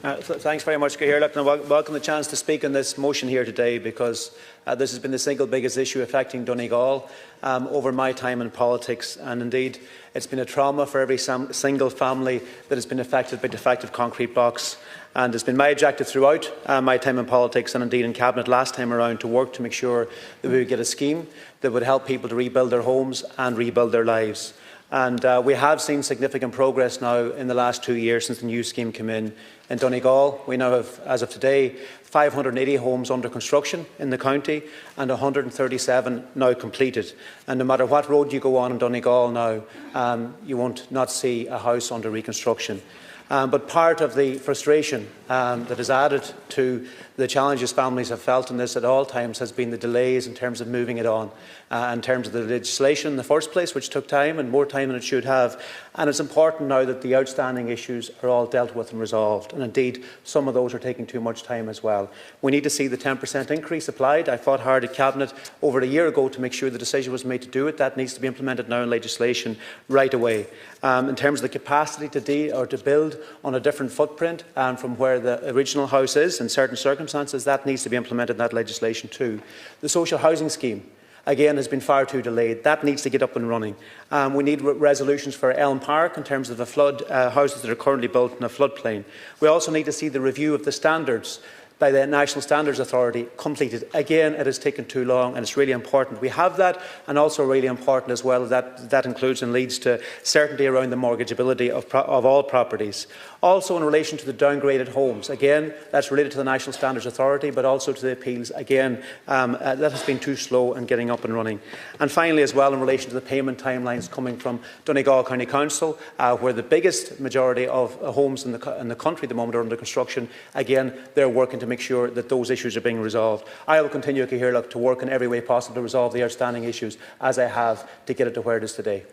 Thanks very much, Cahirlock, and I welcome the chance to speak on this motion here today, because this has been the single biggest issue affecting Donegal over my time in politics, and indeed it's been a trauma for every single family that has been affected by defective concrete blocks. And it's been my objective throughout my time in politics, and indeed in Cabinet last time around, to work to make sure that we would get a scheme that would help people to rebuild their homes and rebuild their lives. And we have seen significant progress now in the last 2 years since the new scheme came in. In Donegal, we now have, as of today, 580 homes under construction in the county and 137 now completed. And no matter what road you go on in Donegal now, you won't not see a house under reconstruction. But part of the frustration that is added to the challenges families have felt in this at all times has been the delays in terms of moving it on, in terms of the legislation in the first place, which took time and more time than it should have. And it's important now that the outstanding issues are all dealt with and resolved. And indeed, some of those are taking too much time as well. We need to see the 10% increase applied. I fought hard at Cabinet over a year ago to make sure the decision was made to do it. That needs to be implemented now in legislation right away. In terms of the capacity to build on a different footprint from where the original house is in certain circumstances, that needs to be implemented in that legislation too. The social housing scheme, again, has been far too delayed. That needs to get up and running. We need resolutions for Elm Park in terms of the flood houses that are currently built in a floodplain. We also need to see the review of the standards by the National Standards Authority completed. Again, it has taken too long, and it's really important we have that, and also really important as well that includes and leads to certainty around the mortgageability of all properties. Also in relation to the downgraded homes, again, that's related to the National Standards Authority, but also to the appeals. Again, that has been too slow in getting up and running. And finally, as well, in relation to the payment timelines coming from Donegal County Council, where the biggest majority of homes in the country at the moment are under construction, again, they're working to make sure that those issues are being resolved. I will continue, Cahirlock, to work in every way possible to resolve the outstanding issues, as I have, to get it to where it is today.